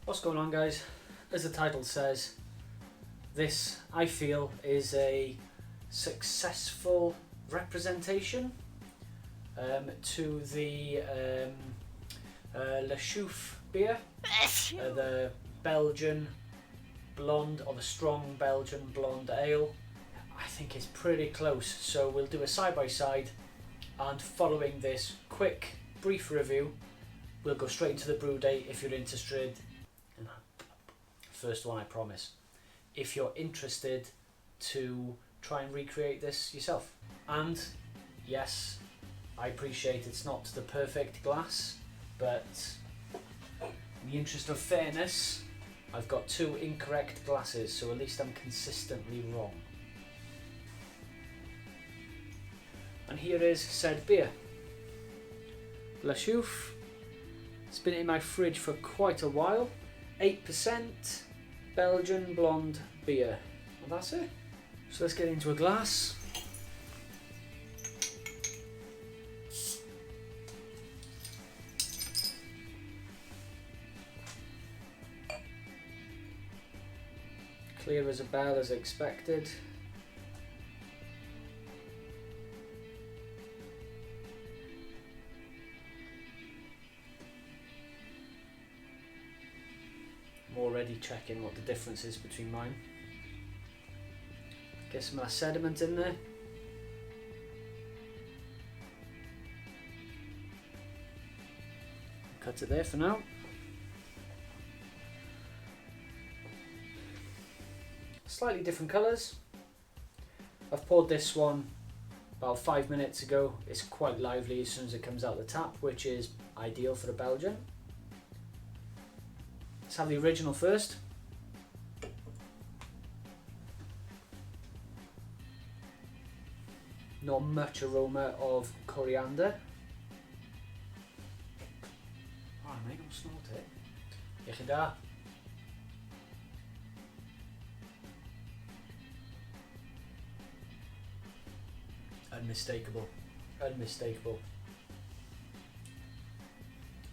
What's going on, guys? As the title says, this I feel is a successful representation to the Chouffe beer, the Belgian Blonde, or the strong Belgian Blonde Ale. I think it's pretty close, so we'll do a side-by-side, and following this quick brief review we'll go straight into the brew day if you're interested. First one, I promise, if you're interested to try and recreate this yourself. And yes, I appreciate it's not the perfect glass, but in the interest of fairness, I've got 2 incorrect glasses, so at least I'm consistently wrong. And here is said beer. Chouffe. It's been in my fridge for quite a while. 8% Belgian Blonde beer. And that's it. So let's get into a glass. Clear as a bell as expected. I'm already checking what the difference is between mine. Get some of that sediment in there. Cut it there for now. Slightly different colours. I've poured this one about 5 minutes ago. It's quite lively as soon as it comes out the tap, which is ideal for a Belgian. Let's have the original first. Not much aroma of coriander. Oh mate, don't snort it. Leg je daar. Unmistakable. Unmistakable.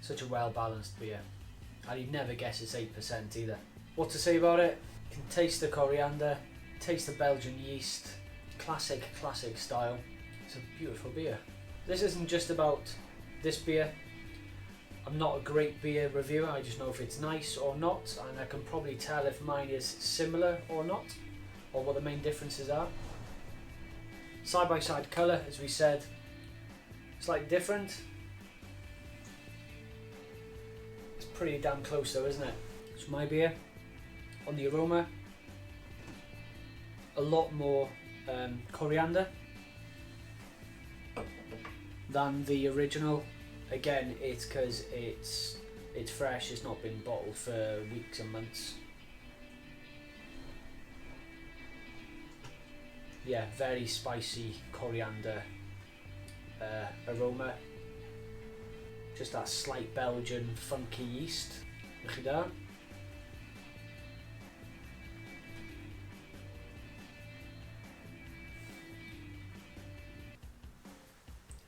Such a well balanced beer. And you'd never guess it's 8% either. What to say about it? You can taste the coriander, taste the Belgian yeast. Classic style. It's a beautiful beer. This isn't just about this beer. I'm not a great beer reviewer, I just know if it's nice or not, and I can probably tell if mine is similar or not, or what the main differences are. Side by side colour, as we said, slightly different. It's pretty damn close though, isn't it? It's my beer. On the aroma, a lot more coriander than the original. Again, it's because it's fresh, it's not been bottled for weeks and months. Yeah, very spicy coriander aroma. Just that slight Belgian funky yeast. Leg je daar.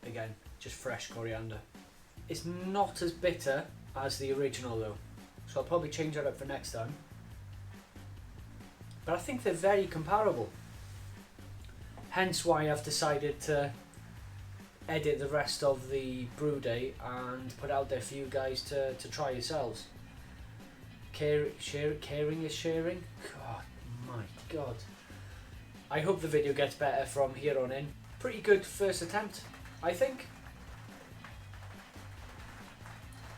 Again, just fresh coriander. It's not as bitter as the original though, so I'll probably change that up for next time. But I think they're very comparable. Hence why I've decided to edit the rest of the brew day and put out there for you guys to try yourselves. Caring is sharing? God, my God. I hope the video gets better from here on in. Pretty good first attempt, I think.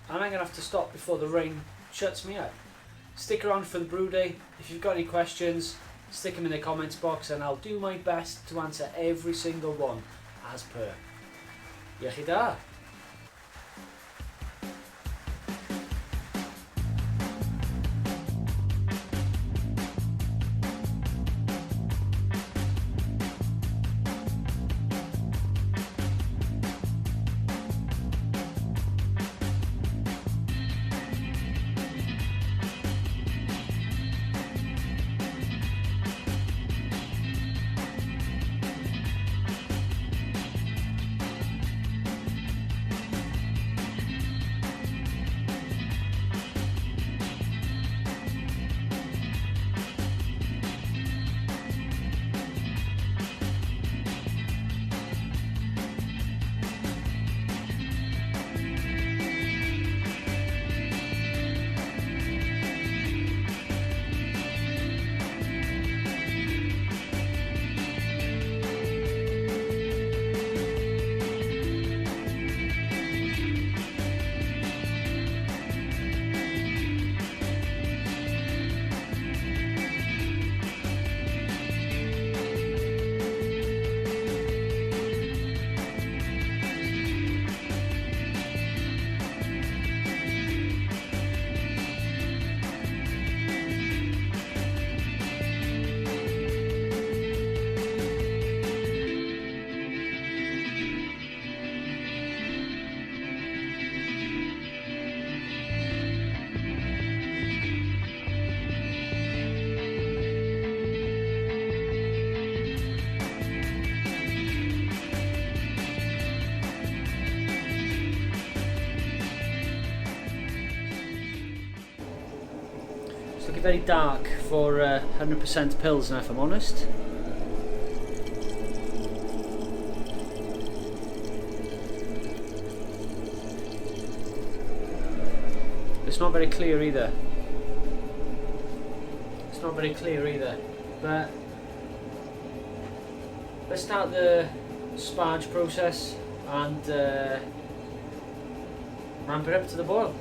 And I'm going to have to stop before the rain shuts me up. Stick around for the brew day. If you've got any questions, stick them in the comments box and I'll do my best to answer every single one as per. Leg je daar. It's looking very dark for 100% Pilsner, if I'm honest. It's not very clear either. It's not very clear either. But let's start the sparge process and ramp it up to the boil.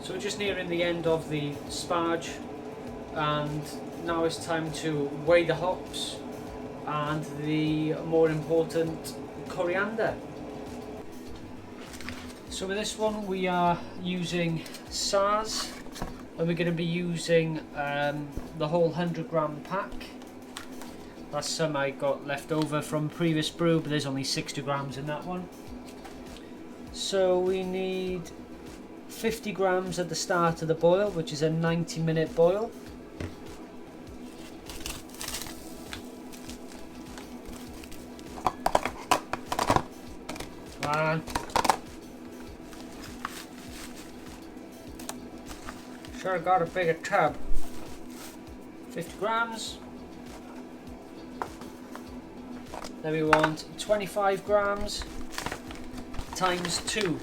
So we're just nearing the end of the sparge, and now it's time to weigh the hops and the more important coriander. So with this one we are using SARS, and we're going to be using the whole 100-gram pack. That's some I got left over from previous brew, but there's only 60 grams in that one. So we need 50 grams at the start of the boil, which is a 90-minute boil. Come on. Sure got a bigger tub. 50 grams. Then we want 25 grams times 2.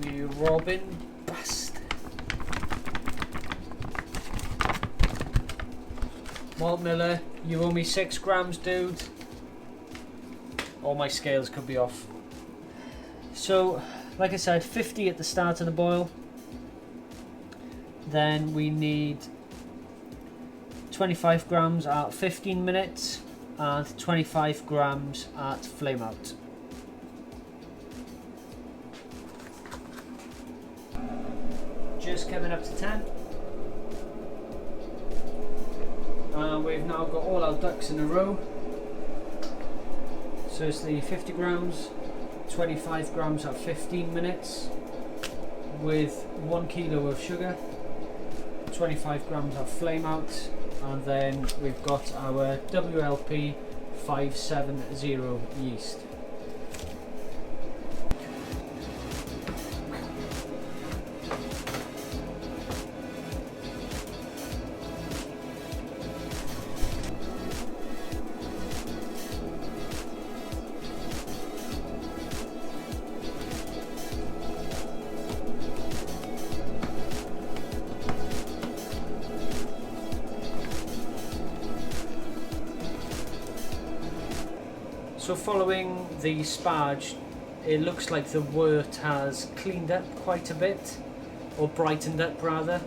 You Robin bastard. Malt Miller, you owe me 6 grams, dude. All my scales could be off. So, like I said, 50 at the start of the boil. Then we need 25 grams at 15 minutes and 25 grams at flame out. Just coming up to 10. And we've now got all our ducks in a row. So it's the 50 grams, 25 grams at 15 minutes with 1 kilo of sugar, 25 grams of flame out, and then we've got our WLP 570 yeast. So following the sparge, it looks like the wort has cleaned up quite a bit, or brightened up rather.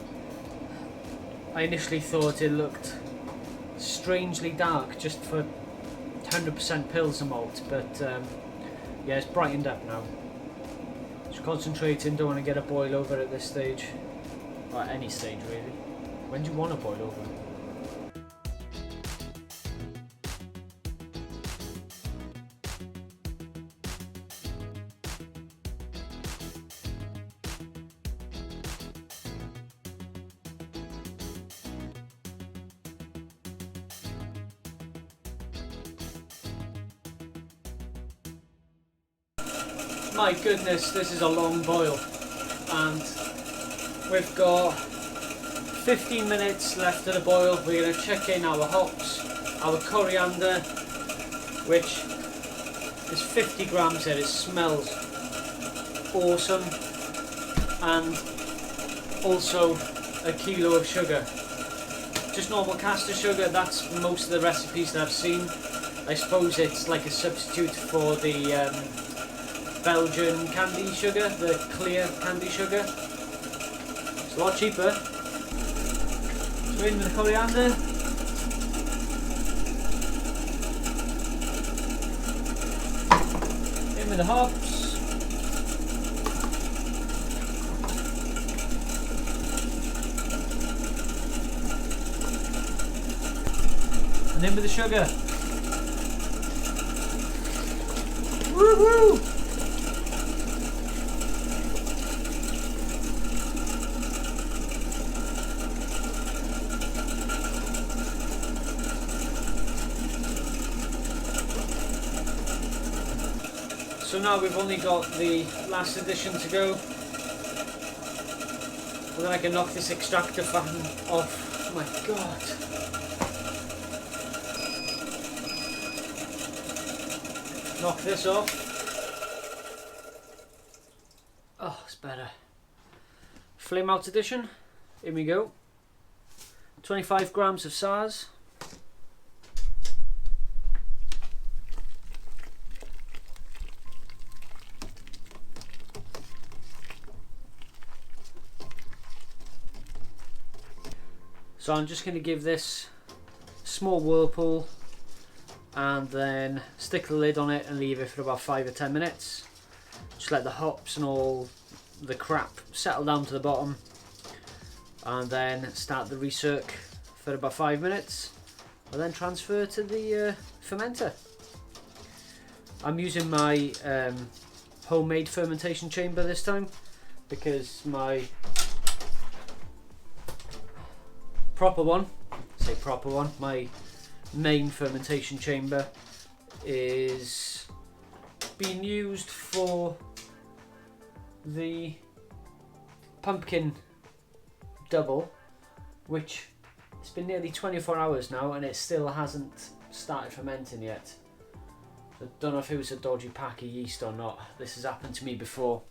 I initially thought it looked strangely dark just for 100% Pilsner malt, but yeah, it's brightened up now. Just concentrating, don't want to get a boil over at this stage, or at any stage really. When do you want to boil over? My goodness, this is a long boil, and we've got 15 minutes left of the boil. We're going to check in our hops, our coriander, which is 50 grams here. It smells awesome, and also a kilo of sugar. Just normal caster sugar. That's most of the recipes that I've seen. I suppose it's like a substitute for the Belgian candy sugar, the clear candy sugar. It's a lot cheaper. So in with the coriander. In with the hops. And in with the sugar. Woohoo! So now we've only got the last addition to go. And then I can knock this extractor fan off. Oh my god. Knock this off. Oh, it's better. Flame out addition. Here we go. 25 grams of SARS. So I'm just going to give this a small whirlpool and then stick the lid on it and leave it for about 5 or 10 minutes. Just let the hops and all the crap settle down to the bottom, and then start the recirc for about 5 minutes, and then transfer to the fermenter. I'm using my homemade fermentation chamber this time, because my my main fermentation chamber is being used for the pumpkin double, which it's been nearly 24 hours now and it still hasn't started fermenting yet. I don't know if it was a dodgy pack of yeast or not. This has happened to me before,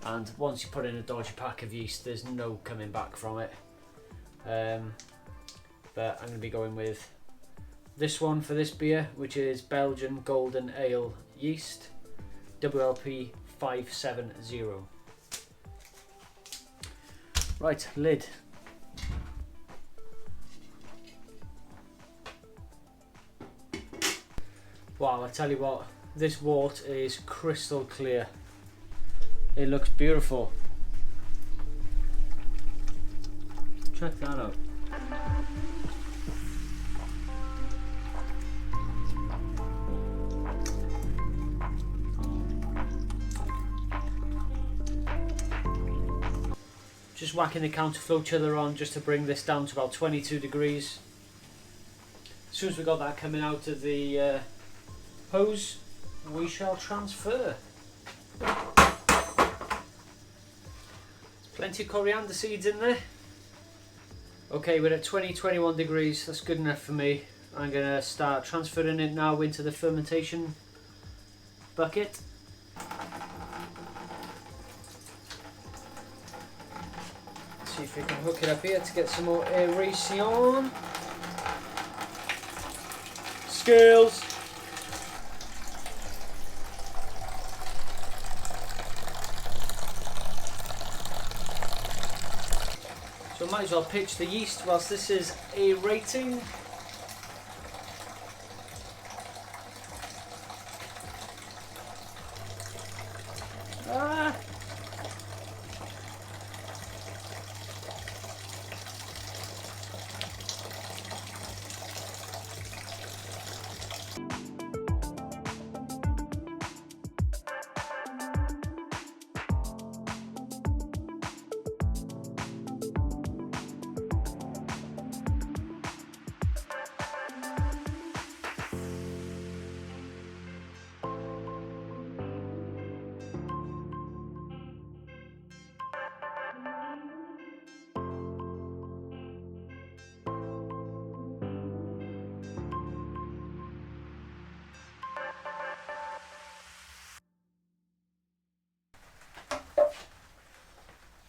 and once you put in a dodgy pack of yeast, there's no coming back from it. But I'm going to be going with this one for this beer, which is Belgian Golden Ale yeast, WLP 570. Right, lid. Wow, I tell you what, this wort is crystal clear. It looks beautiful. Check that out. Just whacking the counterflow chiller on just to bring this down to about 22 degrees. As soon as we got that coming out of the hose, we shall transfer. There's plenty of coriander seeds in there. Okay, we're at 20-21 degrees, that's good enough for me. I'm going to start transferring it now into the fermentation bucket. See if we can hook it up here to get some more aeration. Scales! So I might as well pitch the yeast whilst this is aerating.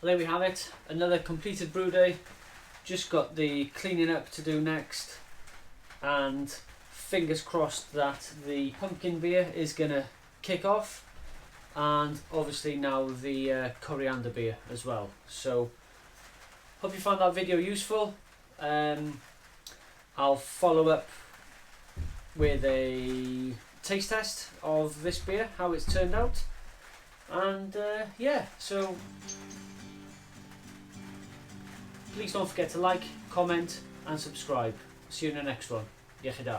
Well, there we have it, another completed brew day. Just got the cleaning up to do next, and fingers crossed that the pumpkin beer is gonna kick off, and obviously now the coriander beer as well. So hope you found that video useful. I'll follow up with a taste test of this beer, how it's turned out, and yeah, so please don't forget to like, comment and subscribe. See you in the next one. Iechyd da.